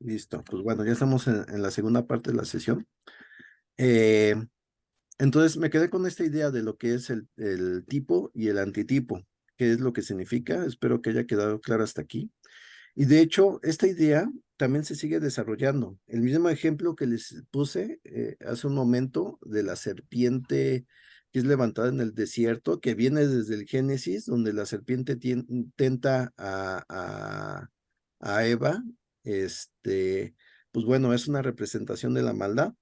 Listo. Pues bueno, ya estamos en la segunda parte de la sesión. Eh, entonces me quedé con esta idea de lo que es el tipo y el antitipo, qué es lo que significa. Espero que haya quedado claro hasta aquí. Y de hecho, esta idea también se sigue desarrollando. El mismo ejemplo que les puse hace un momento de la serpiente que es levantada en el desierto, que viene desde el Génesis, donde la serpiente tenta a Eva, pues bueno, es una representación de la maldad.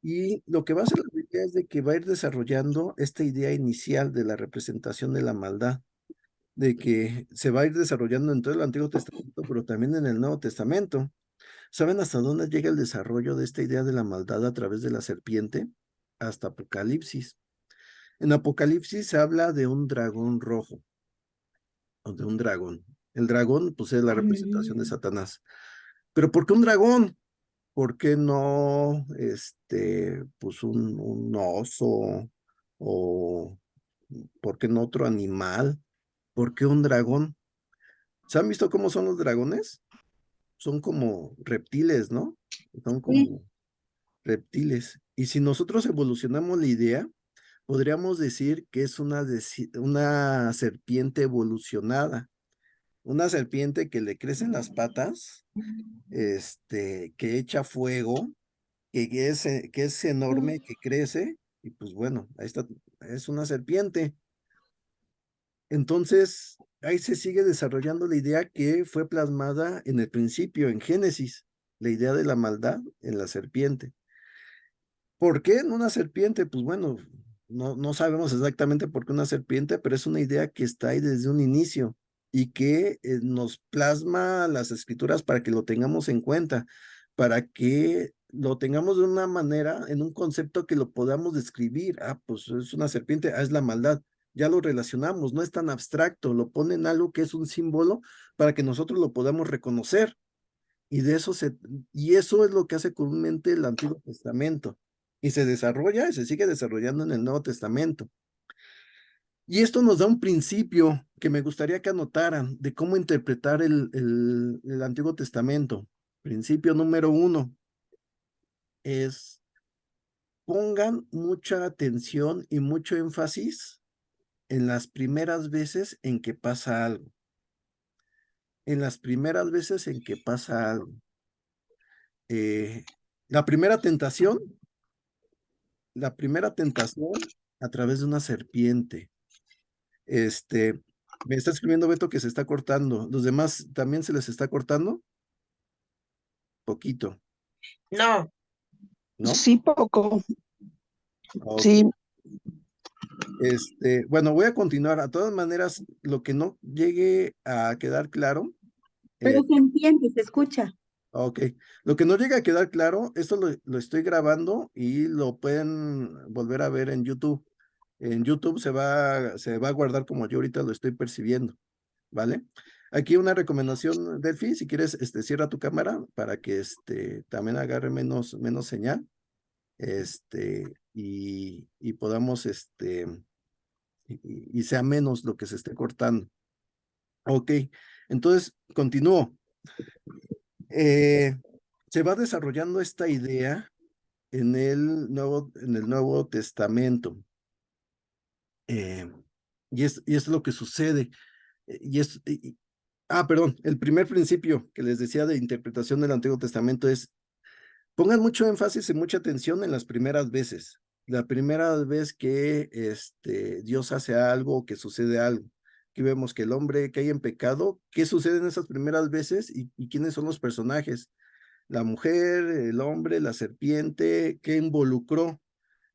Y lo que va a hacer la Biblia es de que va a ir desarrollando esta idea inicial de la representación de la maldad, de que se va a ir desarrollando en todo el Antiguo Testamento, pero también en el Nuevo Testamento. ¿Saben hasta dónde llega el desarrollo de esta idea de la maldad a través de la serpiente? Hasta Apocalipsis. En Apocalipsis se habla de un dragón rojo, o de un dragón. El dragón, pues, es la representación de Mm. Satanás. ¿Pero por qué un dragón? ¿Por qué no, pues, un oso? ¿O por qué no otro animal? ¿Por qué un dragón? ¿Se han visto cómo son los dragones? Son como reptiles, ¿no? Son Sí. como reptiles. Y si nosotros evolucionamos la idea, podríamos decir que es una serpiente evolucionada, una serpiente que le crecen las patas, que echa fuego, que es enorme, que crece, y pues bueno, ahí está, es una serpiente. Entonces, ahí se sigue desarrollando la idea que fue plasmada en el principio, en Génesis, la idea de la maldad en la serpiente. ¿Por qué en una serpiente? Pues bueno, no sabemos exactamente por qué una serpiente, pero es una idea que está ahí desde un inicio y que nos plasma las escrituras para que lo tengamos en cuenta, para que lo tengamos de una manera, en un concepto que lo podamos describir. Ah, pues es una serpiente, ah, es la maldad. Ya lo relacionamos, no es tan abstracto, lo ponen algo que es un símbolo para que nosotros lo podamos reconocer. Y y eso es lo que hace comúnmente el Antiguo Testamento. Y se desarrolla y se sigue desarrollando en el Nuevo Testamento. Y esto nos da un principio que me gustaría que anotaran de cómo interpretar el Antiguo Testamento. Principio número 1 es: pongan mucha atención y mucho énfasis en las primeras veces en que pasa algo. En las primeras veces en que pasa algo. Eh, la primera tentación a través de una serpiente. Este, Me está escribiendo Beto que se está cortando. ¿Los demás también se les está cortando? Poquito, No, ¿no? sí, poco. Ok. Sí, Bueno, voy a continuar. A todas maneras, lo que no llegue a quedar claro, Pero eh, se entiende, se escucha. ok, lo que no llegue a quedar claro, esto lo estoy grabando y lo pueden volver a ver en YouTube. En YouTube se va a guardar como yo ahorita lo estoy percibiendo. ¿Vale? Aquí una recomendación, Delphi, si quieres, cierra tu cámara para que también agarre menos señal, y podamos, y sea menos lo que se esté cortando. Ok, entonces continúo. Eh, Se va desarrollando esta idea en el Nuevo Testamento, eh, y es lo que sucede. Y es, perdón, el primer principio que les decía de interpretación del Antiguo Testamento es: pongan mucho énfasis y mucha atención en las primeras veces. La primera vez que Dios hace algo o que sucede algo. Aquí vemos que el hombre cae en pecado. ¿Qué sucede en esas primeras veces y quiénes son los personajes? La mujer, el hombre, la serpiente, ¿qué involucró?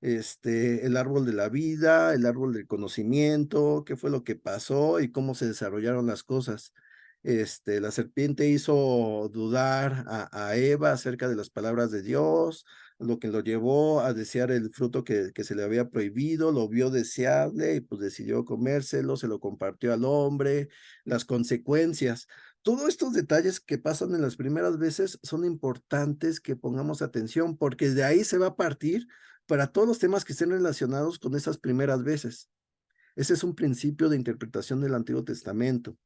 El árbol de la vida, el árbol del conocimiento, qué fue lo que pasó y cómo se desarrollaron las cosas. La serpiente hizo dudar a Eva acerca de las palabras de Dios, lo que lo llevó a desear el fruto que se le había prohibido, lo vio deseable y pues decidió comérselo, se lo compartió al hombre, las consecuencias. Todos estos detalles que pasan en las primeras veces son importantes que pongamos atención, porque de ahí se va a partir para todos los temas que estén relacionados con esas primeras veces. Ese es un principio de interpretación del Antiguo Testamento.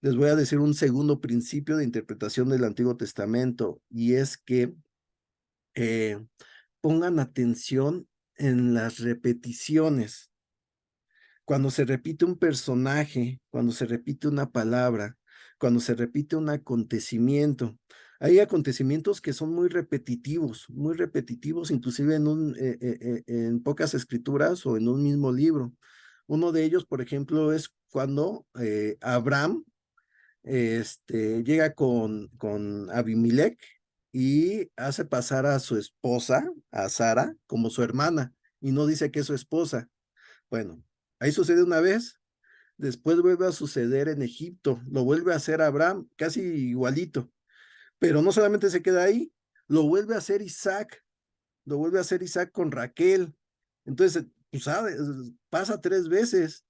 les voy a decir un segundo principio de interpretación del Antiguo Testamento, y es que pongan atención en las repeticiones. Cuando se repite un personaje, cuando se repite una palabra, cuando se repite un acontecimiento. Hay acontecimientos que son muy repetitivos, inclusive en pocas escrituras o en un mismo libro. Uno de ellos, por ejemplo, es cuando Abraham llega con Abimelech y hace pasar a su esposa, a Sara, como su hermana, y no dice que es su esposa. Bueno, ahí sucede una vez, después vuelve a suceder en Egipto, lo vuelve a hacer Abraham, casi igualito, pero no solamente se queda ahí, lo vuelve a hacer Isaac, lo vuelve a hacer Isaac con Raquel. Entonces, pues, ¿sabes? Pasa 3 veces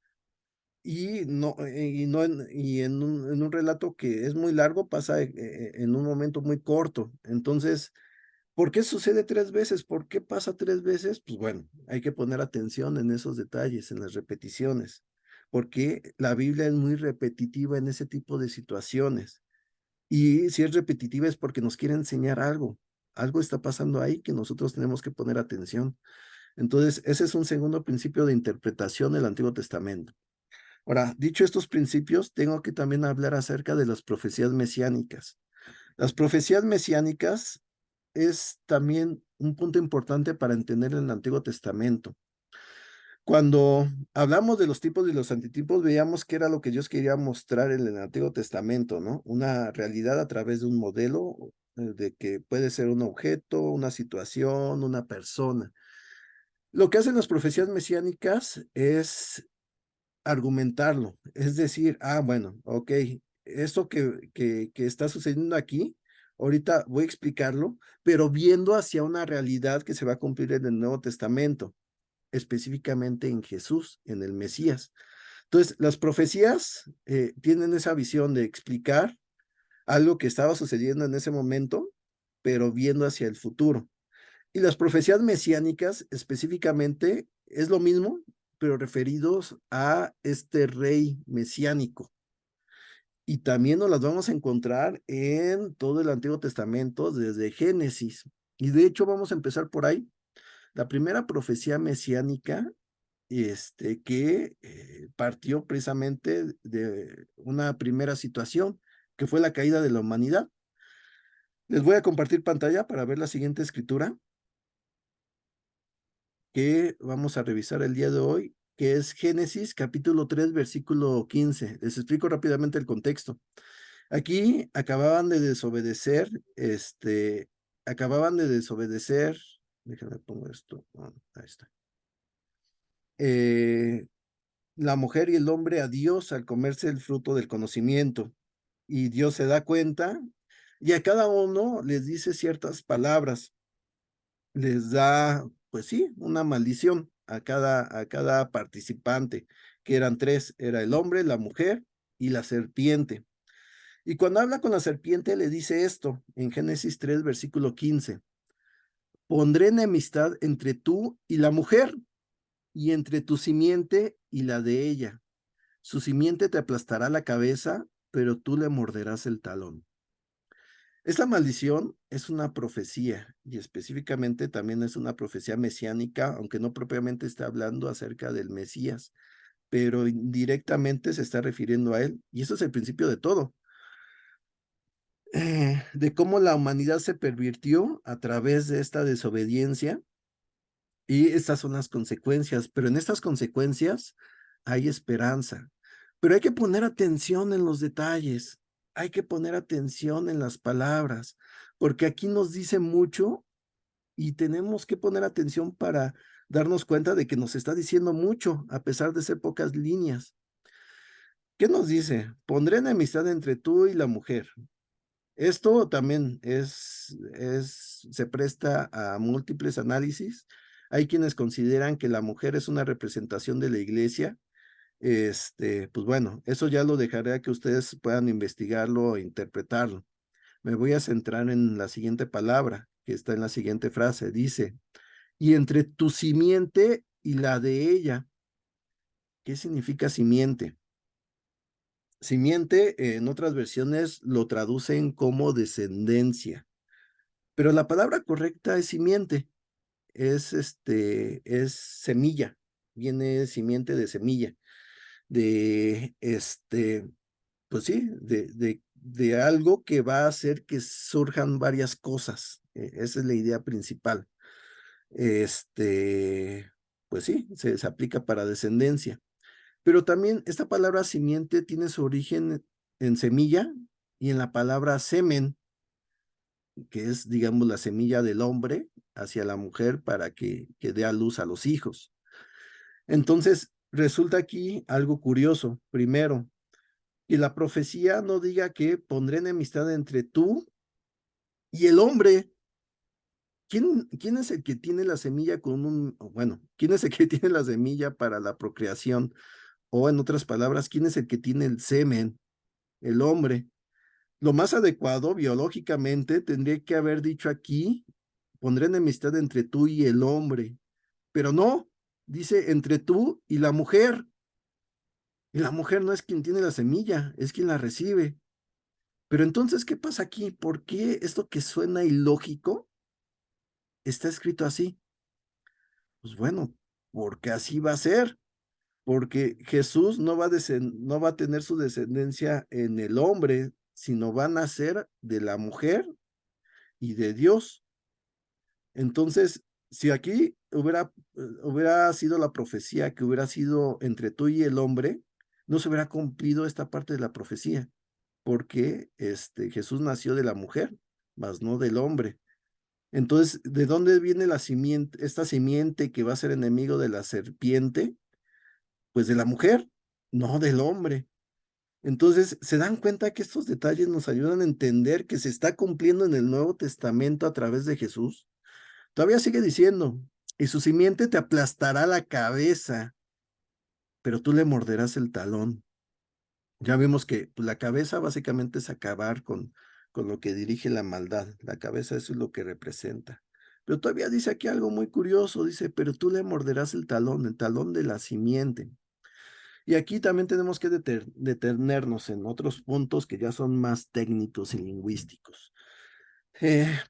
y en un relato que es muy largo, pasa en un momento muy corto. Entonces, ¿por qué sucede 3 veces? ¿Por qué pasa 3 veces? Pues bueno, hay que poner atención en esos detalles, en las repeticiones, porque la Biblia es muy repetitiva en ese tipo de situaciones. Y si es repetitiva es porque nos quiere enseñar algo. Algo está pasando ahí que nosotros tenemos que poner atención. Entonces, ese es un segundo principio de interpretación del Antiguo Testamento. Ahora, dicho estos principios, tengo que también hablar acerca de las profecías mesiánicas. Las profecías mesiánicas es también un punto importante para entender el Antiguo Testamento. Cuando hablamos de los tipos y los antitipos, veíamos que era lo que Dios quería mostrar en el Antiguo Testamento, ¿no? Una realidad a través de un modelo, de que puede ser un objeto, una situación, una persona. Lo que hacen las profecías mesiánicas es argumentarlo, es decir, bueno, ok, esto que está sucediendo aquí, ahorita voy a explicarlo, pero viendo hacia una realidad que se va a cumplir en el Nuevo Testamento, específicamente en Jesús, en el Mesías. Entonces, las profecías tienen esa visión de explicar algo que estaba sucediendo en ese momento, pero viendo hacia el futuro. Y las profecías mesiánicas específicamente es lo mismo, pero referidos a este rey mesiánico. Y también nos las vamos a encontrar en todo el Antiguo Testamento, desde Génesis. Y de hecho vamos a empezar por ahí. La primera profecía mesiánica, que partió precisamente de una primera situación, que fue la caída de la humanidad. Les voy a compartir pantalla para ver la siguiente escritura que vamos a revisar el día de hoy, que es Génesis capítulo 3, versículo 15. Les explico rápidamente el contexto. Aquí acababan de desobedecer, déjenme pongo esto, ahí está. La mujer y el hombre a Dios al comerse el fruto del conocimiento. Y Dios se da cuenta y a cada uno les dice ciertas palabras, les da, pues sí, una maldición a cada participante, que eran 3, era el hombre, la mujer y la serpiente. Y cuando habla con la serpiente le dice esto, en Génesis 3, versículo 15, pondré enemistad entre tú y la mujer, y entre tu simiente y la de ella. Su simiente te aplastará la cabeza, pero tú le morderás el talón. Esta maldición es una profecía y específicamente también es una profecía mesiánica, aunque no propiamente está hablando acerca del Mesías, pero indirectamente se está refiriendo a él. Y eso es el principio de todo, de cómo la humanidad se pervirtió a través de esta desobediencia y estas son las consecuencias, pero en estas consecuencias hay esperanza. Pero hay que poner atención en los detalles, hay que poner atención en las palabras, porque aquí nos dice mucho y tenemos que poner atención para darnos cuenta de que nos está diciendo mucho, a pesar de ser pocas líneas. ¿Qué nos dice? Pondré enemistad entre tú y la mujer. Esto también se presta a múltiples análisis. Hay quienes consideran que la mujer es una representación de la iglesia. Pues bueno, eso ya lo dejaré a que ustedes puedan investigarlo e interpretarlo. Me voy a centrar en la siguiente palabra, que está en la siguiente frase. Dice, y entre tu simiente y la de ella. ¿Qué significa simiente? Simiente, en otras versiones lo traducen como descendencia, pero la palabra correcta es simiente, es semilla, viene simiente de semilla, de pues sí, de algo que va a hacer que surjan varias cosas. Esa es la idea principal. Pues sí, se aplica para descendencia. Pero también esta palabra simiente tiene su origen en semilla y en la palabra semen, que es, digamos, la semilla del hombre hacia la mujer para que dé a luz a los hijos. Entonces, resulta aquí algo curioso. Primero, y la profecía no diga que pondré enemistad entre tú y el hombre. ¿Quién es el que tiene la semilla con bueno, quién es el que tiene la semilla para la procreación? O en otras palabras, ¿quién es el que tiene el semen? El hombre. Lo más adecuado biológicamente tendría que haber dicho aquí, pondré enemistad entre tú y el hombre. Pero no, dice entre tú y la mujer. Y la mujer no es quien tiene la semilla, es quien la recibe. Pero entonces, ¿qué pasa aquí? ¿Por qué esto que suena ilógico está escrito así? Pues bueno, porque así va a ser, porque Jesús no va a tener su descendencia en el hombre, sino va a nacer de la mujer y de Dios. Entonces, si aquí hubiera sido la profecía que hubiera sido entre tú y el hombre, no se hubiera cumplido esta parte de la profecía, porque Jesús nació de la mujer, mas no del hombre. Entonces, ¿de dónde viene esta simiente que va a ser enemigo de la serpiente? Pues de la mujer, no del hombre. Entonces, ¿se dan cuenta que estos detalles nos ayudan a entender que se está cumpliendo en el Nuevo Testamento a través de Jesús? Todavía sigue diciendo, y su simiente te aplastará la cabeza, pero tú le morderás el talón. Ya vimos que pues, la cabeza básicamente es acabar con lo que dirige la maldad. La cabeza eso es lo que representa. Pero todavía dice aquí algo muy curioso, dice, pero tú le morderás el talón de la simiente. Y aquí también tenemos que detenernos en otros puntos que ya son más técnicos y lingüísticos.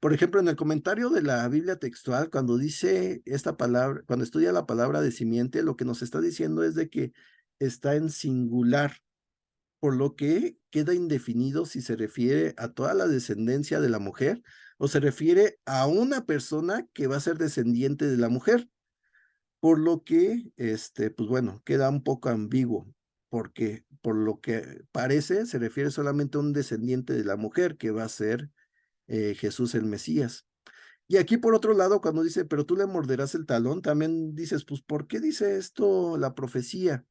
Por ejemplo, en el comentario de la Biblia textual, cuando dice esta palabra, cuando estudia la palabra de simiente, lo que nos está diciendo es de que está en singular, por lo que queda indefinido si se refiere a toda la descendencia de la mujer o se refiere a una persona que va a ser descendiente de la mujer. Por lo que, pues bueno, queda un poco ambiguo, porque por lo que parece se refiere solamente a un descendiente de la mujer que va a ser Jesús el Mesías. Y aquí por otro lado, cuando dice, pero tú le morderás el talón, también dices, pues, ¿por qué dice esto la profecía?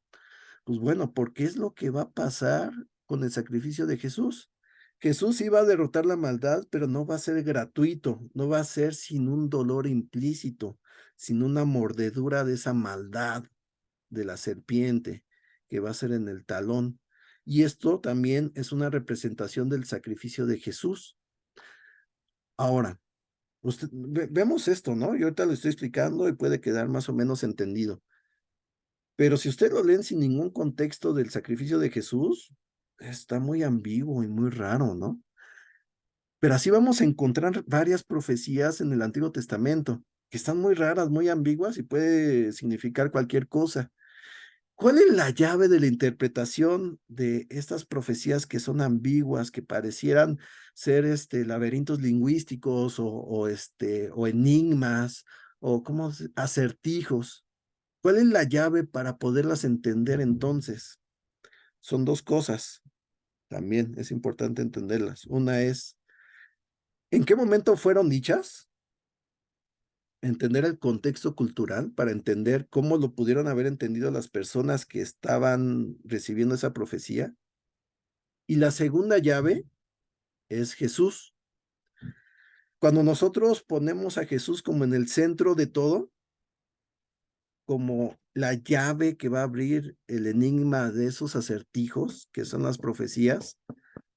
Pues bueno, porque es lo que va a pasar con el sacrificio de Jesús. Jesús iba a derrotar la maldad, pero no va a ser gratuito, no va a ser sin un dolor implícito, sin una mordedura de esa maldad de la serpiente que va a ser en el talón. Y esto también es una representación del sacrificio de Jesús. Ahora, vemos esto, ¿no? Yo ahorita lo estoy explicando y puede quedar más o menos entendido. Pero si usted lo leen sin ningún contexto del sacrificio de Jesús, está muy ambiguo y muy raro, ¿no? Pero así vamos a encontrar varias profecías en el Antiguo Testamento, que están muy raras, muy ambiguas y puede significar cualquier cosa. ¿Cuál es la llave de la interpretación de estas profecías que son ambiguas, que parecieran ser laberintos lingüísticos o enigmas o acertijos? ¿Cuál es la llave para poderlas entender entonces? Son dos cosas, también es importante entenderlas. Una es, ¿en qué momento fueron dichas? Entender el contexto cultural para entender cómo lo pudieron haber entendido las personas que estaban recibiendo esa profecía. Y la segunda llave es Jesús. Cuando nosotros ponemos a Jesús como en el centro de todo, como la llave que va a abrir el enigma de esos acertijos, que son las profecías,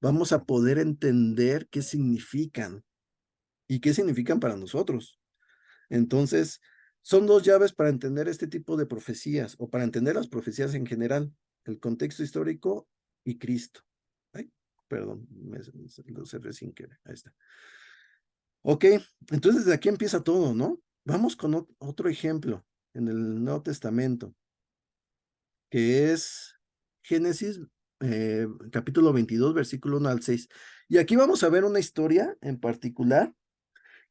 vamos a poder entender qué significan y qué significan para nosotros. Entonces, son dos llaves para entender este tipo de profecías o para entender las profecías en general, el contexto histórico y Cristo. Ay, perdón, lo cerré sin querer. Ahí está. Ok, entonces de aquí empieza todo, ¿no? Vamos con otro ejemplo en el Nuevo Testamento, que es Génesis capítulo 22, versículo 1 al 6. Y aquí vamos a ver una historia en particular,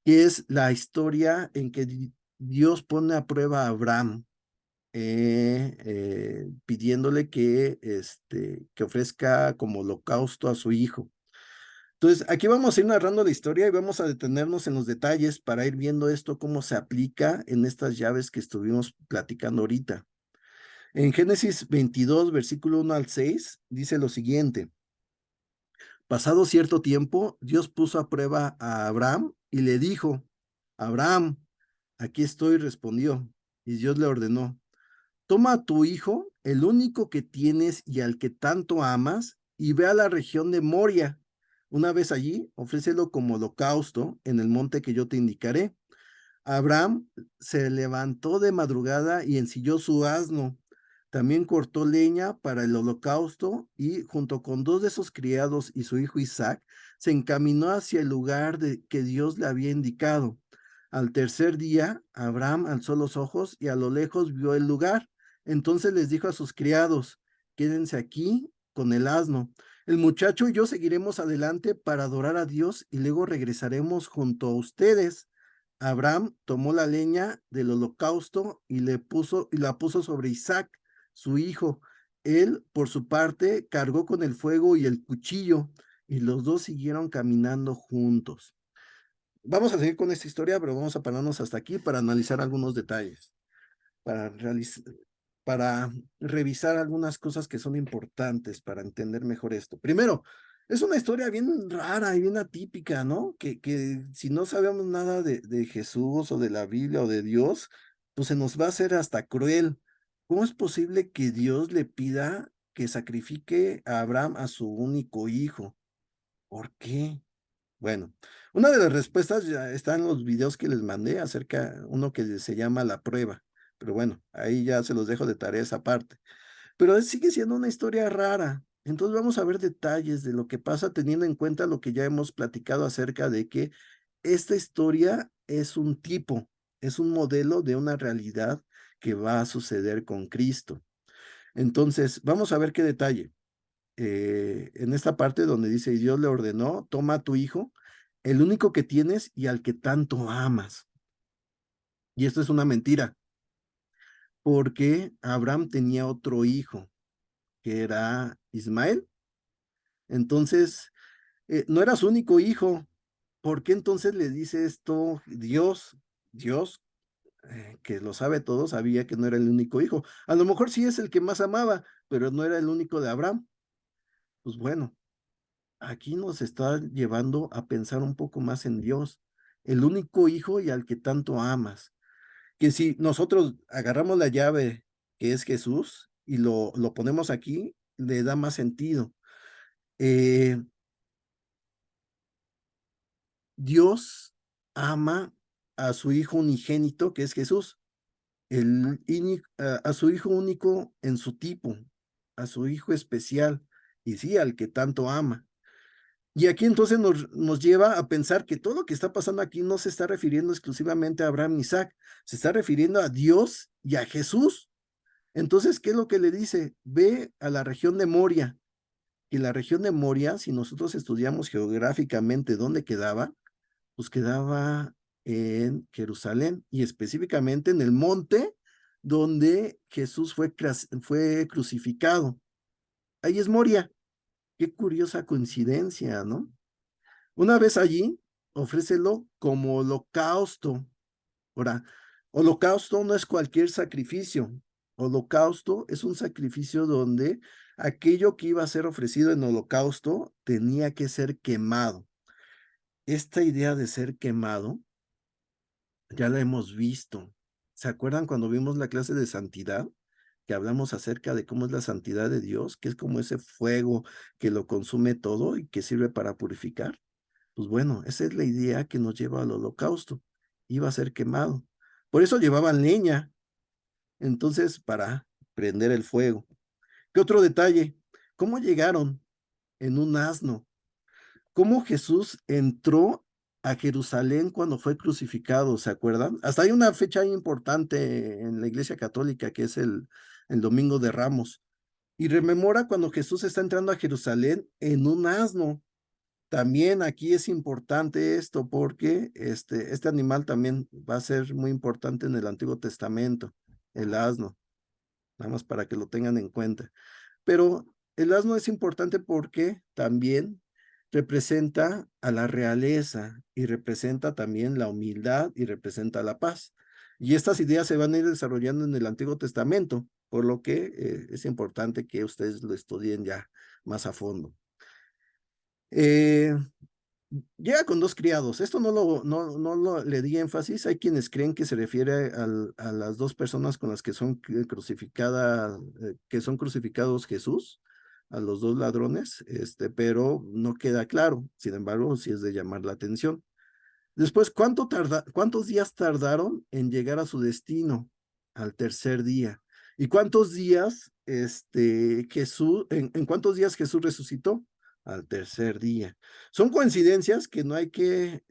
que es la historia en que Dios pone a prueba a Abraham, pidiéndole que ofrezca como holocausto a su hijo. Entonces, aquí vamos a ir narrando la historia y vamos a detenernos en los detalles para ir viendo esto, cómo se aplica en estas llaves que estuvimos platicando ahorita. En Génesis 22, versículo 1 al 6, dice lo siguiente. Pasado cierto tiempo, Dios puso a prueba a Abraham y le dijo, Abraham, aquí estoy, respondió. Y Dios le ordenó, toma a tu hijo, el único que tienes y al que tanto amas, y ve a la región de Moria. Una vez allí, ofrécelo como holocausto en el monte que yo te indicaré. Abraham se levantó de madrugada y ensilló su asno. También cortó leña para el holocausto y, junto con dos de sus criados y su hijo Isaac, se encaminó hacia el lugar que Dios le había indicado. Al tercer día, Abraham alzó los ojos y a lo lejos vio el lugar. Entonces les dijo a sus criados, quédense aquí con el asno. El muchacho y yo seguiremos adelante para adorar a Dios y luego regresaremos junto a ustedes. Abraham tomó la leña del holocausto y la puso sobre Isaac, su hijo. Él, por su parte, cargó con el fuego y el cuchillo, y los dos siguieron caminando juntos. Vamos a seguir con esta historia, pero vamos a pararnos hasta aquí para analizar algunos detalles, para para revisar algunas cosas que son importantes para entender mejor esto. Primero, es una historia bien rara y bien atípica, ¿no? Que si no sabemos nada de Jesús o de la Biblia o de Dios, pues se nos va a hacer hasta cruel. ¿Cómo es posible que Dios le pida que sacrifique a Abraham a su único hijo? ¿Por qué? Bueno, una de las respuestas ya está en los videos que les mandé acerca, uno que se llama La Prueba, pero bueno, ahí ya se los dejo de tarea esa parte. Pero sigue siendo una historia rara. Entonces vamos a ver detalles de lo que pasa teniendo en cuenta lo que ya hemos platicado acerca de que esta historia es un tipo, es un modelo de una realidad que va a suceder con Cristo. Entonces, vamos a ver qué detalle en esta parte donde dice, y Dios le ordenó, toma a tu hijo, el único que tienes y al que tanto amas. Y esto es una mentira, porque Abraham tenía otro hijo, que era Ismael. Entonces, no era su único hijo. ¿Por qué entonces le dice esto Dios? Dios, que lo sabe todo, sabía que no era el único hijo. A lo mejor sí es el que más amaba, pero no era el único de Abraham. Pues bueno, aquí nos está llevando a pensar un poco más en Dios, el único hijo y al que tanto amas. Que si nosotros agarramos la llave que es Jesús y lo ponemos aquí, le da más sentido. Eh, Dios ama a su hijo unigénito, que es Jesús, a su hijo único en su tipo, a su hijo especial, y sí, al que tanto ama. Y aquí entonces nos lleva a pensar que todo lo que está pasando aquí no se está refiriendo exclusivamente a Abraham y Isaac, se está refiriendo a Dios y a Jesús. Entonces, ¿qué es lo que le dice? Ve a la región de Moria. Y la región de Moria, si nosotros estudiamos geográficamente dónde quedaba, pues quedaba en Jerusalén y específicamente en el monte donde Jesús fue crucificado. Ahí es Moria. Qué curiosa coincidencia, ¿no? Una vez allí, ofrécelo como holocausto. Ahora, holocausto no es cualquier sacrificio. Holocausto es un sacrificio donde aquello que iba a ser ofrecido en holocausto tenía que ser quemado. Esta idea de ser quemado ya la hemos visto. ¿Se acuerdan cuando vimos la clase de santidad? Que hablamos acerca de cómo es la santidad de Dios, que es como ese fuego que lo consume todo y que sirve para purificar. Pues bueno, esa es la idea que nos lleva al holocausto. Iba a ser quemado. Por eso llevaban leña, entonces para prender el fuego. ¿Qué otro detalle? ¿Cómo llegaron? En un asno. ¿Cómo Jesús entró a Jerusalén cuando fue crucificado? ¿Se acuerdan? Hasta hay una fecha importante en la Iglesia Católica que es el Domingo de Ramos. Y rememora cuando Jesús está entrando a Jerusalén en un asno. También aquí es importante esto porque este animal también va a ser muy importante en el Antiguo Testamento, el asno, nada más para que lo tengan en cuenta. Pero el asno es importante porque también representa a la realeza y representa también la humildad y representa la paz. Y estas ideas se van a ir desarrollando en el Antiguo Testamento, por lo que es importante que ustedes lo estudien ya más a fondo. Llega con dos criados. Esto no le di énfasis. Hay quienes creen que se refiere a las dos personas con las que son crucificadas, que son crucificados Jesús, a los dos ladrones, pero no queda claro. Sin embargo, sí es de llamar la atención. Después, ¿cuántos días tardaron en llegar a su destino? Al tercer día. ¿Y cuántos días, en cuántos días Jesús resucitó? Al tercer día. Son coincidencias que no hay que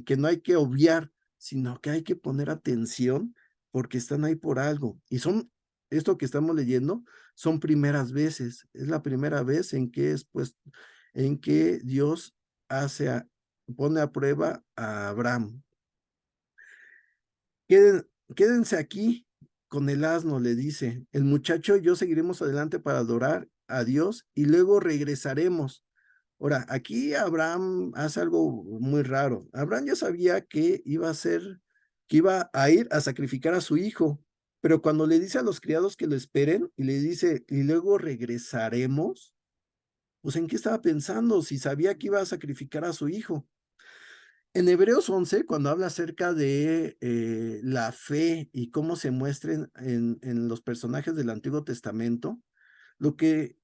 que no hay que obviar, sino que hay que poner atención porque están ahí por algo. Y esto que estamos leyendo, son primeras veces. Es la primera vez en que Dios pone a prueba a Abraham. Quédense aquí con el asno, le dice. El muchacho y yo seguiremos adelante para adorar a Dios y luego regresaremos. Ahora, aquí Abraham hace algo muy raro. Abraham ya sabía que iba a ir a sacrificar a su hijo, pero cuando le dice a los criados que lo esperen y le dice, y luego regresaremos, pues ¿en qué estaba pensando? Si sabía que iba a sacrificar a su hijo. En Hebreos 11, cuando habla acerca de la fe y cómo se muestren en los personajes del Antiguo Testamento, lo que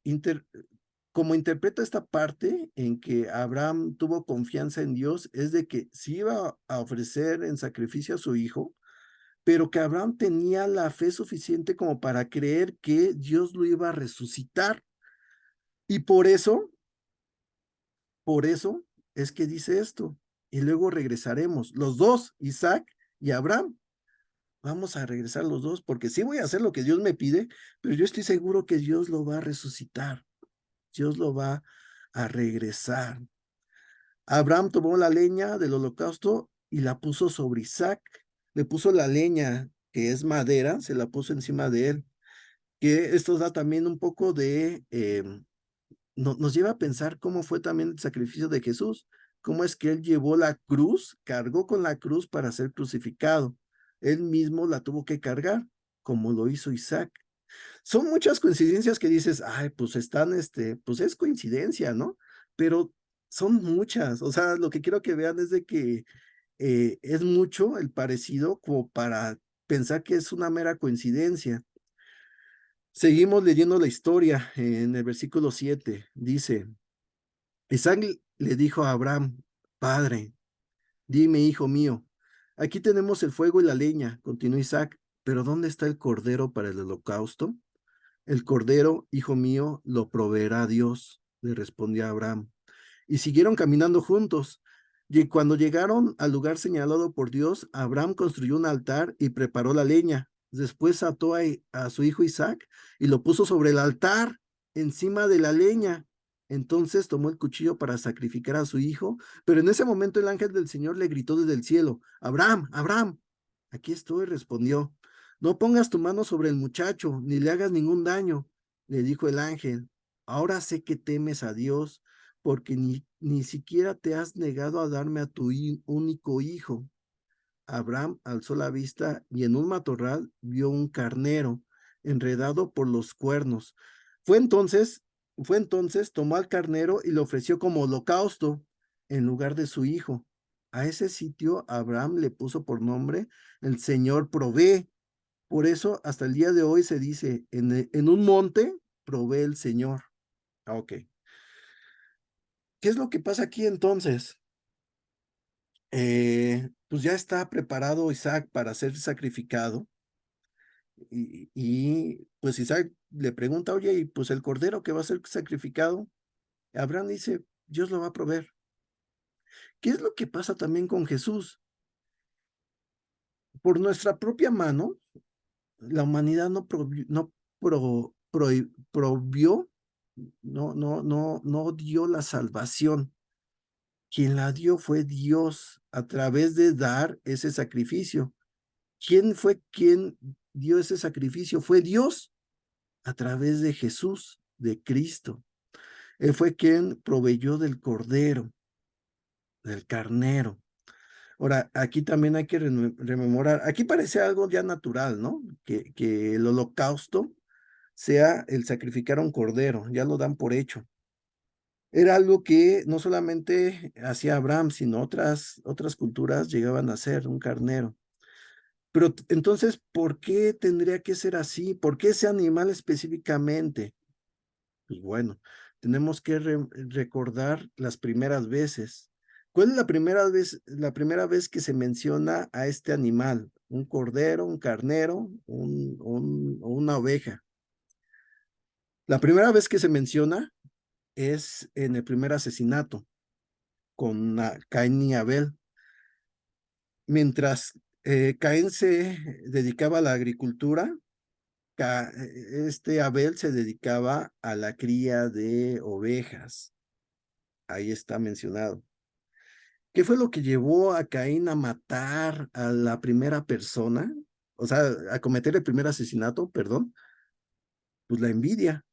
como interpreta esta parte en que Abraham tuvo confianza en Dios es de que sí iba a ofrecer en sacrificio a su hijo, pero que Abraham tenía la fe suficiente como para creer que Dios lo iba a resucitar. Y por eso es que dice esto. Y luego regresaremos, los dos, Isaac y Abraham. Vamos a regresar los dos, porque sí voy a hacer lo que Dios me pide, pero yo estoy seguro que Dios lo va a resucitar. Dios lo va a regresar. Abraham tomó la leña del holocausto y la puso sobre Isaac. Le puso la leña, que es madera, se la puso encima de él. Que esto da también un poco nos lleva a pensar cómo fue también el sacrificio de Jesús, cómo es que él llevó la cruz, cargó con la cruz para ser crucificado. Él mismo la tuvo que cargar, como lo hizo Isaac. Son muchas coincidencias que dices, ay, pues pues es coincidencia, ¿no? Pero son muchas, o sea, lo que quiero que vean es de que es mucho el parecido como para pensar que es una mera coincidencia. Seguimos leyendo la historia en el versículo 7. Dice, Isaac le dijo a Abraham, Padre, dime, hijo mío, aquí tenemos el fuego y la leña, continuó Isaac, pero ¿dónde está el cordero para el holocausto? El cordero, hijo mío, lo proveerá Dios, le respondió Abraham. Y siguieron caminando juntos. Y cuando llegaron al lugar señalado por Dios, Abraham construyó un altar y preparó la leña. Después ató a su hijo Isaac y lo puso sobre el altar, encima de la leña. Entonces tomó el cuchillo para sacrificar a su hijo, pero en ese momento el ángel del Señor le gritó desde el cielo, Abraham, Abraham. Aquí estoy, respondió. No pongas tu mano sobre el muchacho, ni le hagas ningún daño, le dijo el ángel. Ahora sé que temes a Dios porque ni siquiera te has negado a darme a tu único hijo. Abraham alzó la vista y en un matorral vio un carnero enredado por los cuernos. Fue entonces, fue entonces, tomó al carnero y lo ofreció como holocausto en lugar de su hijo. A ese sitio Abraham le puso por nombre el Señor provee. Por eso hasta el día de hoy se dice, en un monte provee el Señor. Ok. ¿Qué es lo que pasa aquí entonces? Pues ya está preparado Isaac para ser sacrificado Pues Isaac le pregunta, oye, y pues el cordero que va a ser sacrificado, Abraham dice, Dios lo va a proveer. ¿Qué es lo que pasa también con Jesús? Por nuestra propia mano, la humanidad no provió, no dio la salvación. Quien la dio fue Dios a través de dar ese sacrificio. ¿Quién fue quien dio ese sacrificio? Fue Dios a través de Jesús, de Cristo. Él fue quien proveyó del cordero, del carnero. Ahora, aquí también hay que rememorar, aquí parece algo ya natural, ¿no? Que el holocausto sea el sacrificar a un cordero, ya lo dan por hecho. Era algo que no solamente hacía Abraham, sino otras culturas llegaban a hacer, un carnero. Pero entonces, ¿por qué tendría que ser así? ¿Por qué ese animal específicamente? Pues bueno, tenemos que recordar las primeras veces. ¿Cuál es la primera vez que se menciona a este animal? ¿Un cordero, un carnero, o una oveja? La primera vez que se menciona es en el primer asesinato con Caín y Abel. Mientras Caín se dedicaba a la agricultura, este Abel se dedicaba a la cría de ovejas. Ahí está mencionado. ¿Qué fue lo que llevó a Caín a matar a la primera persona? O sea, a cometer el primer asesinato, perdón. Pues la envidia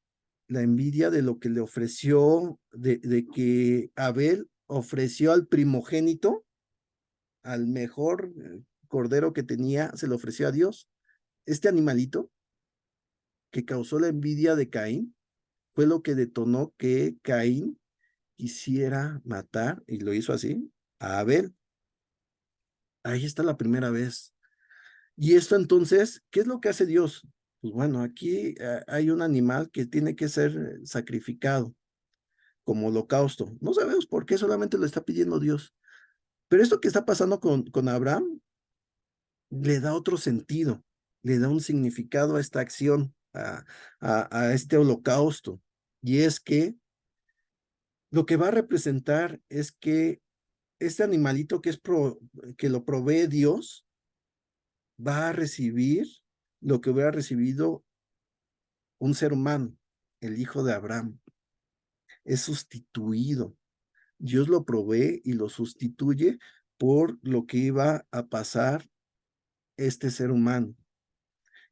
de lo que le ofreció, de que Abel ofreció al primogénito, al mejor cordero que tenía, se lo ofreció a Dios. Este animalito que causó la envidia de Caín fue lo que detonó que Caín quisiera matar, y lo hizo así, a Abel. Ahí está la primera vez. Y esto entonces, ¿qué es lo que hace Dios? Pues bueno, aquí hay un animal que tiene que ser sacrificado como holocausto. No sabemos por qué, solamente lo está pidiendo Dios. Pero esto que está pasando con Abraham le da otro sentido, le da un significado a esta acción, a este holocausto. Y es que lo que va a representar es que este animalito que lo provee Dios va a recibir lo que hubiera recibido un ser humano, el hijo de Abraham. Es sustituido. Dios lo provee y lo sustituye por lo que iba a pasar este ser humano.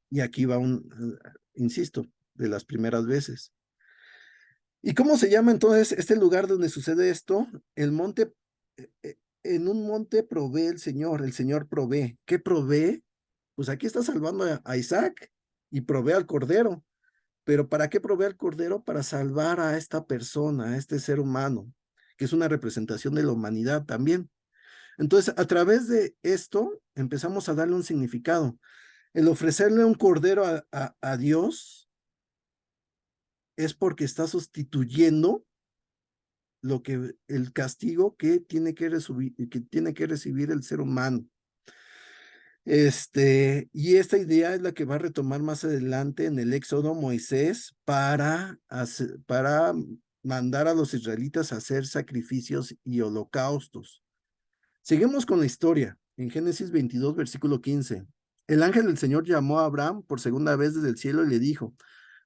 Y aquí va insisto, de las primeras veces. ¿Y cómo se llama entonces este lugar donde sucede esto? El monte, en un monte provee el Señor provee. ¿Qué provee? Pues aquí está salvando a Isaac y provee al cordero. Pero ¿para qué provee al cordero? Para salvar a esta persona, a este ser humano, que es una representación de la humanidad también. Entonces, a través de esto, empezamos a darle un significado. El ofrecerle un cordero a Dios es porque está sustituyendo el castigo que tiene que recibir el ser humano. Y esta idea es la que va a retomar más adelante en el Éxodo Moisés para mandar a los israelitas a hacer sacrificios y holocaustos. Seguimos con la historia. En Génesis 22, versículo 15. El ángel del Señor llamó a Abraham por segunda vez desde el cielo y le dijo,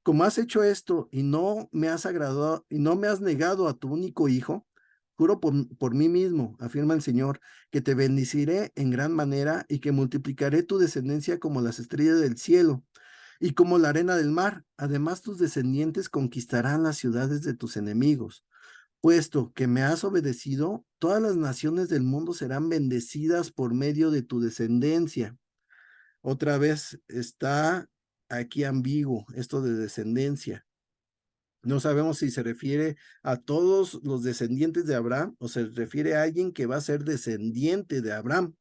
como has hecho esto y no me has agradado y no me has negado a tu único hijo, juro por mí mismo, afirma el Señor, que te bendeciré en gran manera y que multiplicaré tu descendencia como las estrellas del cielo y como la arena del mar. Además, tus descendientes conquistarán las ciudades de tus enemigos. Puesto que me has obedecido, todas las naciones del mundo serán bendecidas por medio de tu descendencia. Otra vez está aquí ambiguo esto de descendencia. No sabemos si se refiere a todos los descendientes de Abraham o se refiere a alguien que va a ser descendiente de Abraham.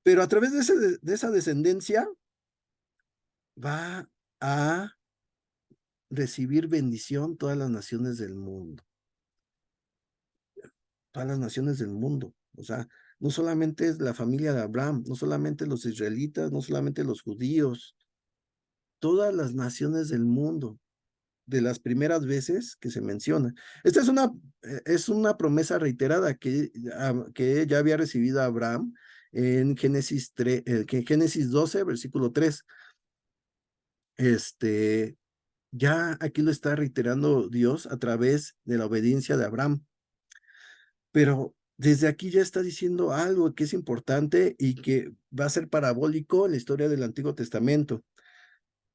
Pero a través de esa descendencia va a recibir bendición todas las naciones del mundo. Todas las naciones del mundo. O sea, no solamente es la familia de Abraham, no solamente los israelitas, no solamente los judíos, todas las naciones del mundo, de las primeras veces que se menciona. Esta es una promesa reiterada que ya había recibido Abraham en Génesis 12, versículo 3. Ya aquí lo está reiterando Dios a través de la obediencia de Abraham. Pero desde aquí ya está diciendo algo que es importante y que va a ser parabólico en la historia del Antiguo Testamento.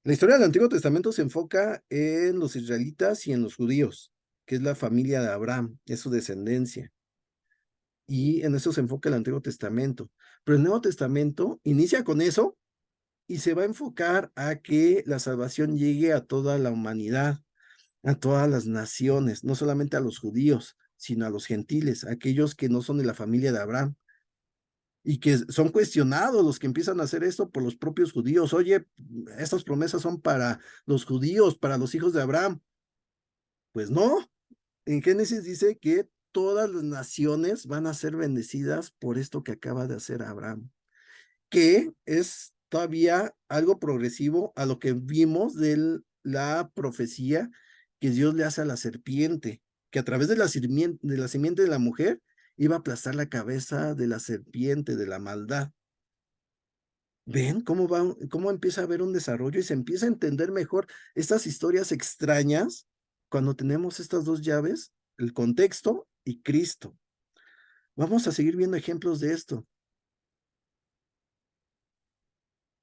La historia del Antiguo Testamento se enfoca en los israelitas y en los judíos, que es la familia de Abraham, es su descendencia. Y en eso se enfoca el Antiguo Testamento. Pero el Nuevo Testamento inicia con eso y se va a enfocar a que la salvación llegue a toda la humanidad, a todas las naciones, no solamente a los judíos, sino a los gentiles, aquellos que no son de la familia de Abraham y que son cuestionados los que empiezan a hacer esto por los propios judíos. Oye, estas promesas son para los judíos, para los hijos de Abraham. Pues no, en Génesis dice que todas las naciones van a ser bendecidas por esto que acaba de hacer Abraham, que es todavía algo progresivo a lo que vimos de la profecía que Dios le hace a la serpiente, que a través de la simiente de la mujer iba a aplastar la cabeza de la serpiente, de la maldad. ¿Ven cómo empieza a haber un desarrollo y se empieza a entender mejor estas historias extrañas cuando tenemos estas dos llaves, el contexto y Cristo? Vamos a seguir viendo ejemplos de esto.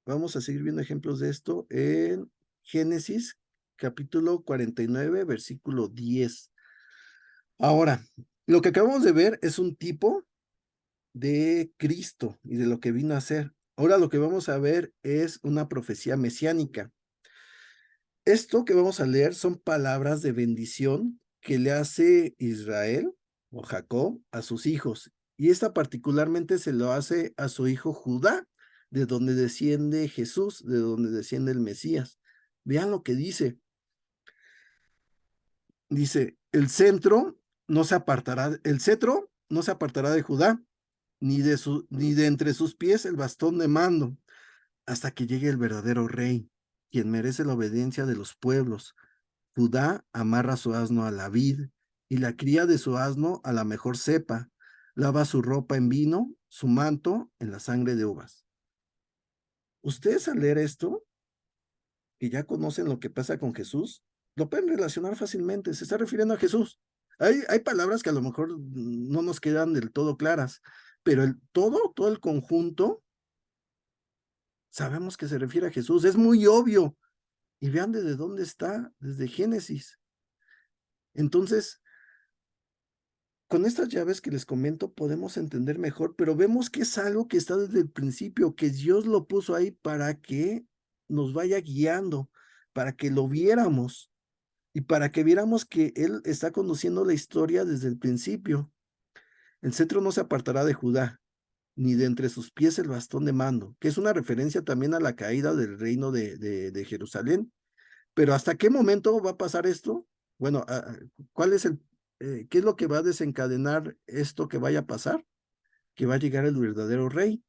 Vamos a seguir viendo ejemplos de esto en Génesis capítulo 49, versículo 10. Ahora, lo que acabamos de ver es un tipo de Cristo y de lo que vino a hacer. Ahora lo que vamos a ver es una profecía mesiánica. Esto que vamos a leer son palabras de bendición que le hace Israel o Jacob a sus hijos. Y esta particularmente se lo hace a su hijo Judá, de donde desciende Jesús, de donde desciende el Mesías. Vean lo que dice. Dice, el cetro no se apartará de Judá, ni de entre sus pies el bastón de mando, hasta que llegue el verdadero rey, quien merece la obediencia de los pueblos. Judá amarra su asno a la vid y la cría de su asno a la mejor cepa. Lava su ropa en vino, su manto en la sangre de uvas. Ustedes al leer esto, que ya conocen lo que pasa con Jesús, lo pueden relacionar fácilmente. Se está refiriendo a Jesús. Hay palabras que a lo mejor no nos quedan del todo claras, pero todo el conjunto, sabemos que se refiere a Jesús. Es muy obvio. Y vean desde dónde está, desde Génesis. Entonces, con estas llaves que les comento podemos entender mejor, pero vemos que es algo que está desde el principio, que Dios lo puso ahí para que nos vaya guiando, para que lo viéramos y para que viéramos que Él está conduciendo la historia desde el principio. El cetro no se apartará de Judá, ni de entre sus pies el bastón de mando, que es una referencia también a la caída del reino de Jerusalén. Pero ¿hasta qué momento va a pasar esto? Bueno, ¿cuál es qué es lo que va a desencadenar esto que vaya a pasar? Que va a llegar el verdadero rey.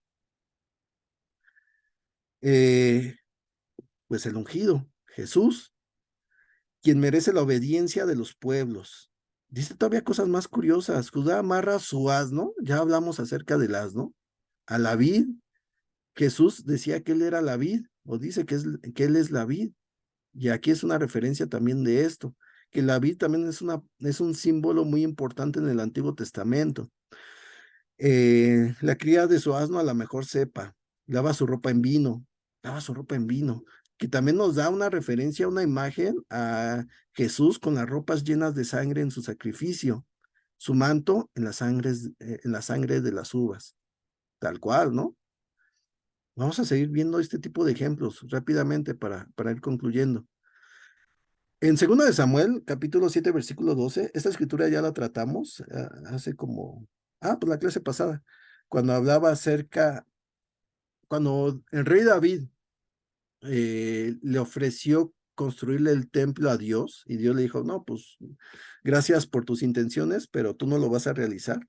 Eh, pues el ungido, Jesús, quien merece la obediencia de los pueblos. Dice todavía cosas más curiosas. Judá amarra su asno, ya hablamos acerca del asno, a la vid. Jesús decía que él era la vid, o dice que él es la vid. Y aquí es una referencia también de esto, que la vid también es un símbolo muy importante en el Antiguo Testamento. La cría de su asno a la mejor cepa, lava su ropa en vino, lava su ropa en vino, que también nos da una referencia, una imagen a Jesús con las ropas llenas de sangre en su sacrificio, su manto en la sangre de las uvas, tal cual, ¿no? Vamos a seguir viendo este tipo de ejemplos rápidamente para ir concluyendo. En 2 de Samuel, capítulo 7, versículo 12, esta escritura ya la tratamos hace como, pues la clase pasada, cuando hablaba cuando el rey David le ofreció construirle el templo a Dios y Dios le dijo, no, pues gracias por tus intenciones, pero tú no lo vas a realizar.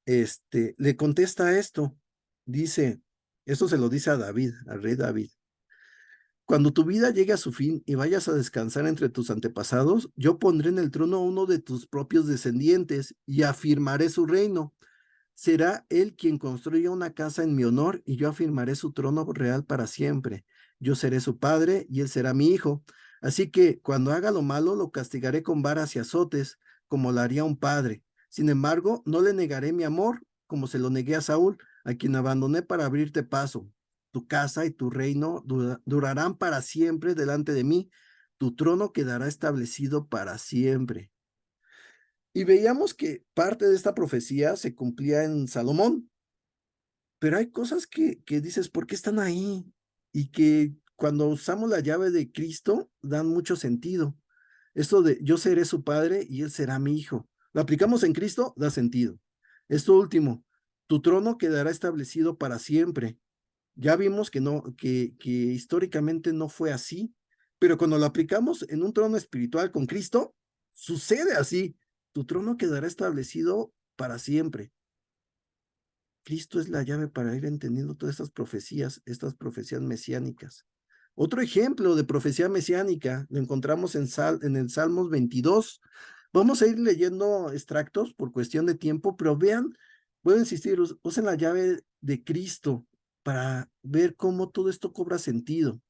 Le contesta esto, dice, esto se lo dice a David, al rey David. Cuando tu vida llegue a su fin y vayas a descansar entre tus antepasados, yo pondré en el trono a uno de tus propios descendientes y afirmaré su reino. Será él quien construya una casa en mi honor y yo afirmaré su trono real para siempre. Yo seré su padre y él será mi hijo. Así que cuando haga lo malo, lo castigaré con varas y azotes, como lo haría un padre. Sin embargo, no le negaré mi amor, como se lo negué a Saúl, a quien abandoné para abrirte paso. Tu casa y tu reino durarán para siempre delante de mí. Tu trono quedará establecido para siempre. Y veíamos que parte de esta profecía se cumplía en Salomón, pero hay cosas que dices, ¿por qué están ahí? Y que cuando usamos la llave de Cristo dan mucho sentido. Esto de yo seré su padre y él será mi hijo. Lo aplicamos en Cristo, da sentido. Esto último, tu trono quedará establecido para siempre. Ya vimos que no, que históricamente no fue así, pero cuando lo aplicamos en un trono espiritual con Cristo, sucede así. Tu trono quedará establecido para siempre. Cristo es la llave para ir entendiendo todas estas profecías mesiánicas. Otro ejemplo de profecía mesiánica lo encontramos en el Salmos 22. Vamos a ir leyendo extractos por cuestión de tiempo, pero vean, voy a insistir, usen la llave de Cristo para ver cómo todo esto cobra sentido.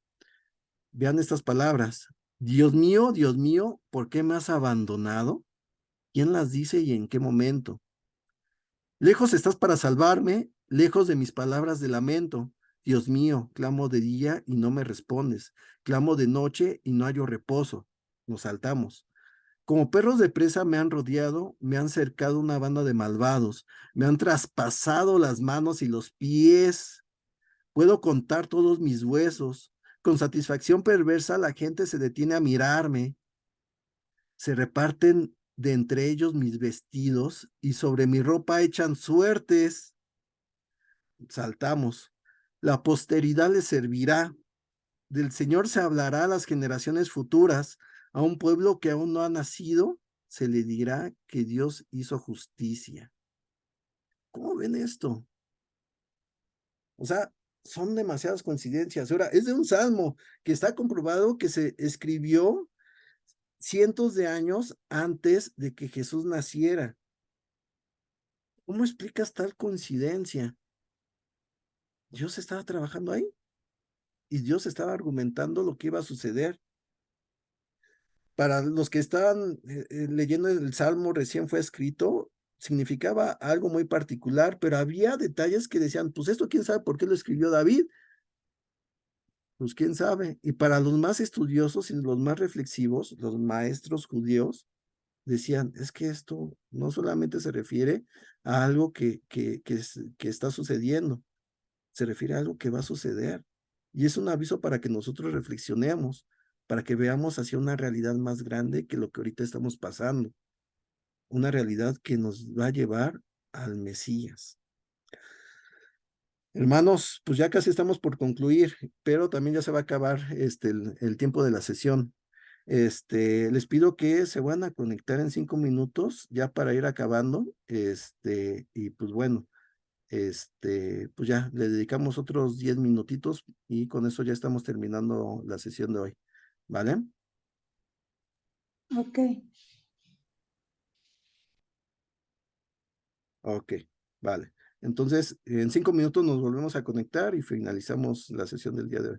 Vean estas palabras. Dios mío, ¿por qué me has abandonado? ¿Quién las dice y en qué momento? Lejos estás para salvarme, lejos de mis palabras de lamento. Dios mío, clamo de día y no me respondes. Clamo de noche y no hallo reposo. Nos saltamos. Como perros de presa me han rodeado, me han cercado una banda de malvados, me han traspasado las manos y los pies. Puedo contar todos mis huesos. Con satisfacción perversa la gente se detiene a mirarme. Se reparten de entre ellos mis vestidos y sobre mi ropa echan suertes. Saltamos. La posteridad le servirá. Del Señor se hablará a las generaciones futuras. A un pueblo que aún no ha nacido, se le dirá que Dios hizo justicia. ¿Cómo ven esto? O sea, son demasiadas coincidencias. Ahora, es de un salmo que está comprobado que se escribió cientos de años antes de que Jesús naciera. ¿Cómo explicas tal coincidencia? Dios estaba trabajando ahí y Dios estaba argumentando lo que iba a suceder. Para los que estaban leyendo el Salmo recién fue escrito, significaba algo muy particular, pero había detalles que decían, pues esto quién sabe por qué lo escribió David, pues quién sabe. Y para los más estudiosos y los más reflexivos, los maestros judíos, decían, es que esto no solamente se refiere a algo que está sucediendo, se refiere a algo que va a suceder. Y es un aviso para que nosotros reflexionemos, para que veamos hacia una realidad más grande que lo que ahorita estamos pasando, una realidad que nos va a llevar al Mesías. Hermanos, pues ya casi estamos por concluir, pero también ya se va a acabar el tiempo de la sesión. Les pido que se van a conectar en 5 minutos ya para ir acabando. Y pues bueno, pues ya le dedicamos otros 10 minutitos y con eso ya estamos terminando la sesión de hoy. ¿Vale? Ok. Ok, vale. Entonces, en 5 minutos nos volvemos a conectar y finalizamos la sesión del día de hoy.